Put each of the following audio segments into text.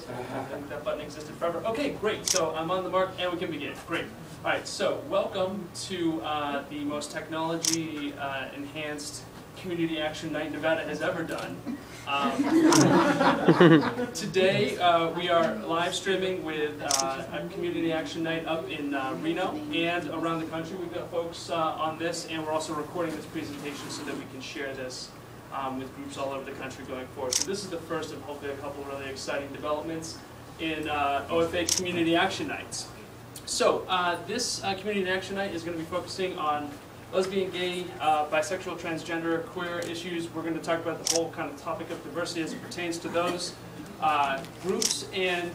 perfect. I think that button existed forever. Okay, great. So I'm on the mark and we can begin. Great. All right, so welcome to the most technology-enhanced community action night Nevada has ever done. Today we are live streaming with a community action night up in Reno and around the country. We've got folks on this, and we're also recording this presentation so that we can share this with groups all over the country going forward. So this is the first of hopefully a couple of really exciting developments in OFA community action nights. So this community action night is going to be focusing on lesbian, gay, bisexual, transgender, queer issues. We're going to talk about the whole kind of topic of diversity as it pertains to those groups. And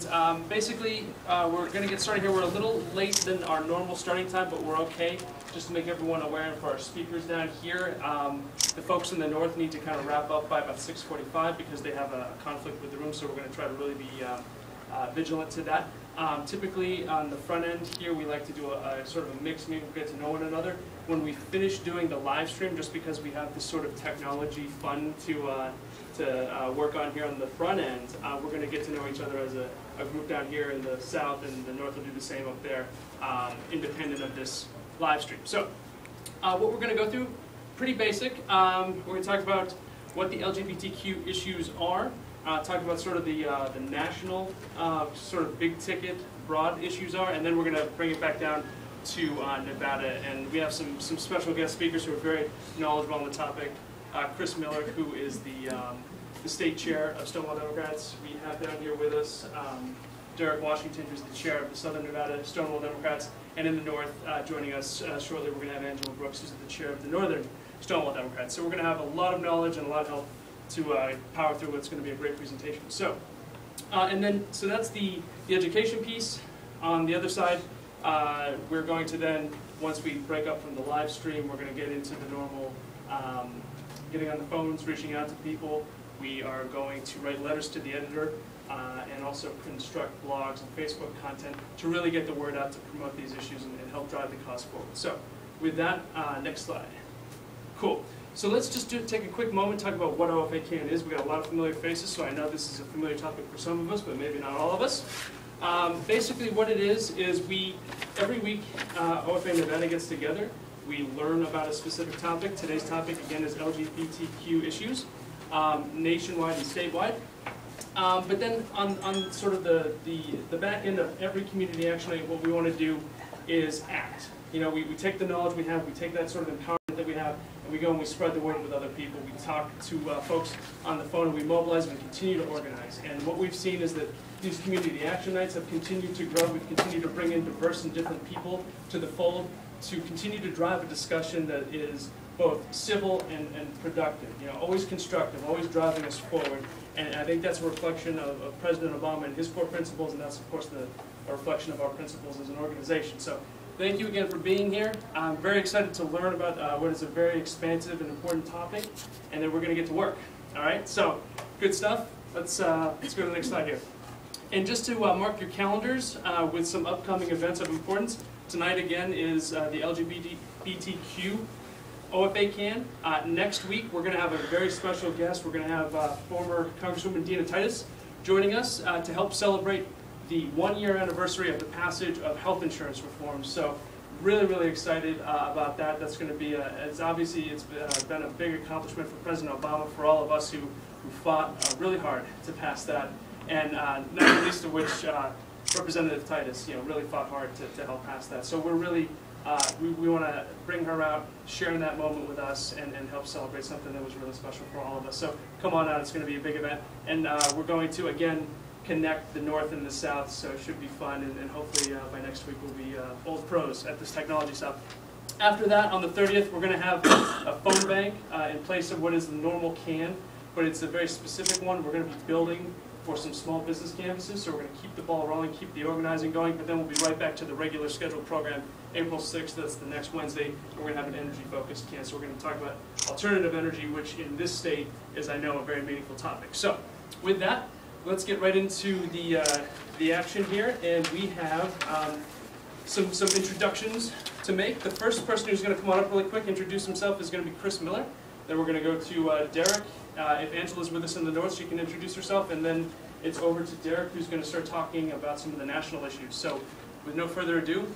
basically, we're going to get started here. We're a little late than our normal starting time, but we're okay. Just to make everyone aware, and for our speakers down here, the folks in the north need to kind of wrap up by about 6:45 because they have a conflict with the room, so we're going to try to really be vigilant to that. Typically on the front end here we like to do a sort of a mix, maybe get to know one another. When we finish doing the live stream, just because we have this sort of technology fun to work on here on the front end, we're going to get to know each other as a group down here in the south, and the north will do the same up there, independent of this live stream. So what we're going to go through, pretty basic. We're going to talk about what the LGBTQ issues are. Talk about sort of the national, sort of big ticket, broad issues are, and then we're going to bring it back down to Nevada. And we have some special guest speakers who are very knowledgeable on the topic. Chris Miller, who is the state chair of Stonewall Democrats. We have down here with us Derek Washington, who's the chair of the Southern Nevada Stonewall Democrats. And in the north, joining us shortly, we're going to have Angela Brooks, who's the chair of the Northern Stonewall Democrats. So we're going to have a lot of knowledge and a lot of help to power through what's going to be a great presentation. So, so that's the education piece. On the other side, we're going to then, once we break up from the live stream, we're going to get into the normal getting on the phones, reaching out to people. We are going to write letters to the editor and also construct blogs and Facebook content to really get the word out to promote these issues and help drive the cause forward. So, with that, next slide. Cool. So let's just take a quick moment to talk about what OFA CAN is. We've got a lot of familiar faces, so I know this is a familiar topic for some of us, but maybe not all of us. Basically what it is every week OFA Nevada gets together. We learn about a specific topic. Today's topic, again, is LGBTQ issues, nationwide and statewide. But then on sort of the back end of every community action night, what we want to do is act. You know, we take the knowledge we have, we take that sort of empowerment that we have, and we go and we spread the word with other people. We talk to folks on the phone, and we mobilize and continue to organize. And what we've seen is that these community action nights have continued to grow. We've continued to bring in diverse and different people to the fold to continue to drive a discussion that is both civil and productive. You know, always constructive, always driving us forward. And I think that's a reflection of President Obama and his core principles, and that's, of course, a reflection of our principles as an organization. So, thank you again for being here. I'm very excited to learn about what is a very expansive and important topic, and then we're going to get to work. All right, so good stuff. Let's go to the next slide here. And just to mark your calendars with some upcoming events of importance, tonight again is the LGBTQ OFA CAN. Next week we're going to have a very special guest. We're going to have former Congresswoman Dina Titus joining us to help celebrate the one-year anniversary of the passage of health insurance reform. So really, really excited about that. That's going to be, it's been a big accomplishment for President Obama, for all of us who fought really hard to pass that, and not least of which Representative Titus, really fought hard to help pass that. So we're really, we want to bring her out, sharing that moment with us, and help celebrate something that was really special for all of us. So come on out, it's going to be a big event. And we're going to, again, connect the north and the south, so it should be fun, and hopefully by next week we'll be old pros at this technology stuff. After that, on the 30th, we're going to have a phone bank in place of what is the normal CAN, but it's a very specific one. We're going to be building for some small business campuses, so we're going to keep the ball rolling, keep the organizing going, but then we'll be right back to the regular scheduled program. April 6th, that's the next Wednesday, we're going to have an energy-focused CAN, so we're going to talk about alternative energy, which in this state is, I know, a very meaningful topic. So, with that, let's get right into the action here, and we have some introductions to make. The first person who's going to come on up really quick, introduce himself, is going to be Chris Miller. Then we're going to go to Derek. If Angela's with us in the north, she can introduce herself, and then it's over to Derek, who's going to start talking about some of the national issues. So with no further ado,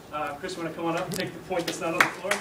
Chris, you want to come on up and take the point that's not on the floor?